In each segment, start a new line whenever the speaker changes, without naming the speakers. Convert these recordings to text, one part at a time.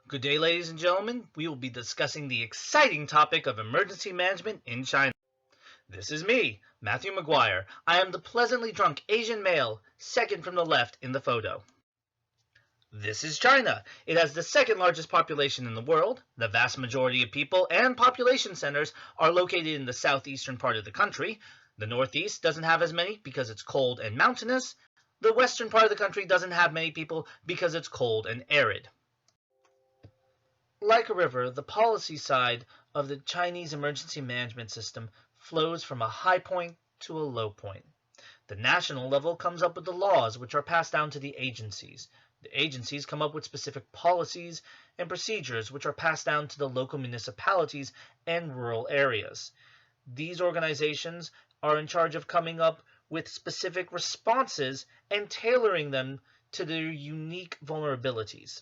Good day, ladies and gentlemen. We will be discussing the exciting topic of emergency management in China. This is me, Matthew McGuire. I am the pleasantly drunk Asian male, second from the left in the photo. This is China. It has the second largest population in the world. The vast majority of people and population centers are located in the southeastern part of the country. The northeast doesn't have as many because it's cold and mountainous. The western part of the country doesn't have many people because it's cold and arid. Like a river, the policy side of the Chinese emergency management system flows from a high point to a low point. The national level comes up with the laws, which are passed down to the agencies. The agencies come up with specific policies and procedures, which are passed down to the local municipalities and rural areas. These organizations are in charge of coming up with specific responses and tailoring them to their unique vulnerabilities.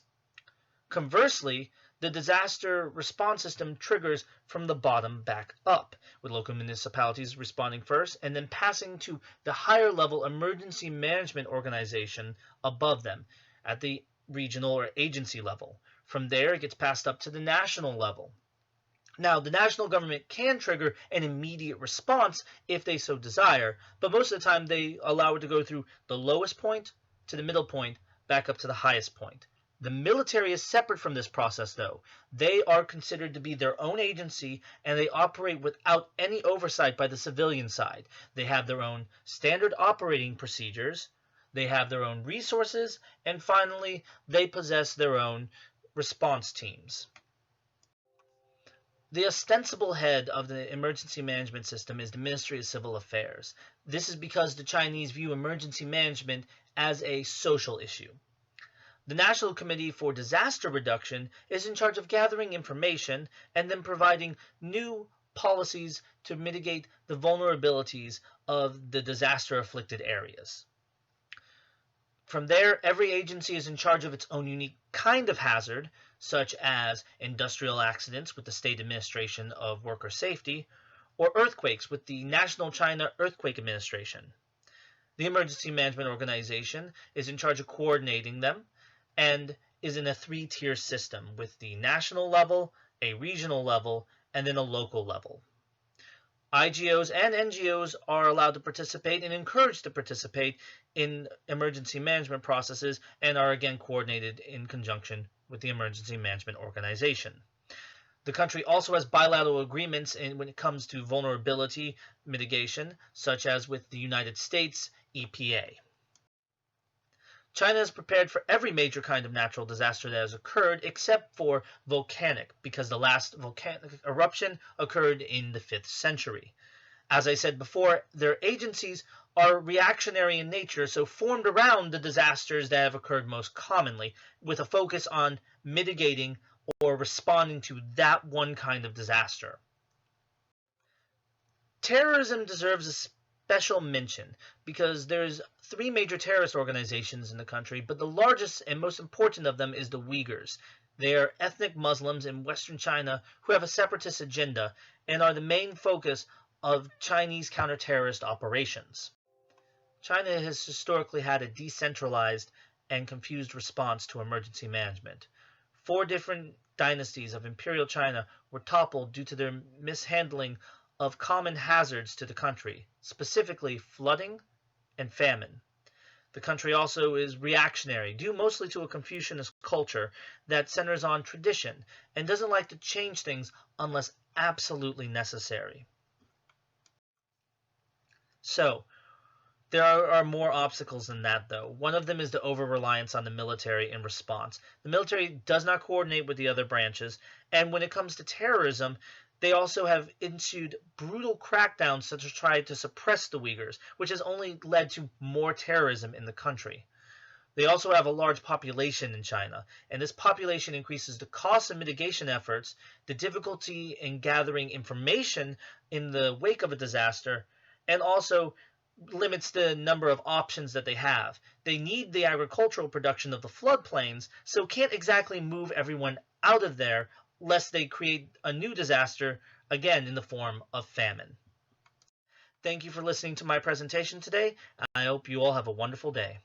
Conversely, the disaster response system triggers from the bottom back up, with local municipalities responding first and then passing to the higher level emergency management organization above them at the regional or agency level. From there, it gets passed up to the national level. Now, the national government can trigger an immediate response if they so desire, but most of the time they allow it to go through the lowest point to the middle point, back up to the highest point. The military is separate from this process, though. They are considered to be their own agency, and they operate without any oversight by the civilian side. They have their own standard operating procedures, they have their own resources, and finally, they possess their own response teams. The ostensible head of the emergency management system is the Ministry of Civil Affairs. This is because the Chinese view emergency management as a social issue. The National Committee for Disaster Reduction is in charge of gathering information and then providing new policies to mitigate the vulnerabilities of the disaster-afflicted areas. From there, every agency is in charge of its own unique kind of hazard, such as industrial accidents with the State Administration of Worker Safety, or earthquakes with the National China Earthquake Administration. The Emergency Management Organization is in charge of coordinating them, and is in a three-tier system with the national level, a regional level, and then a local level. IGOs and NGOs are allowed to participate and encouraged to participate in emergency management processes and are again coordinated in conjunction with the Emergency Management Organization. The country also has bilateral agreements when it comes to vulnerability mitigation, such as with the United States EPA. China is prepared for every major kind of natural disaster that has occurred except for volcanic, because the last volcanic eruption occurred in the 5th century. As I said before, their agencies are reactionary in nature, so formed around the disasters that have occurred most commonly, with a focus on mitigating or responding to that one kind of disaster. Terrorism deserves a special mention because there's 3 major terrorist organizations in the country, but the largest and most important of them is the Uyghurs. They are ethnic Muslims in Western China who have a separatist agenda and are the main focus of Chinese counter-terrorist operations. China has historically had a decentralized and confused response to emergency management. 4 different dynasties of Imperial China were toppled due to their mishandling of common hazards to the country, specifically flooding and famine. The country also is reactionary, due mostly to a Confucianist culture that centers on tradition and doesn't like to change things unless absolutely necessary. So, there are more obstacles than that, though. One of them is the over-reliance on the military in response. The military does not coordinate with the other branches, and when it comes to terrorism, they also have issued brutal crackdowns to try to suppress the Uyghurs, which has only led to more terrorism in the country. They also have a large population in China, and this population increases the cost of mitigation efforts, the difficulty in gathering information in the wake of a disaster, and also limits the number of options that they have. They need the agricultural production of the floodplains, so can't exactly move everyone out of there lest they create a new disaster, again in the form of famine. Thank you for listening to my presentation today. I hope you all have a wonderful day.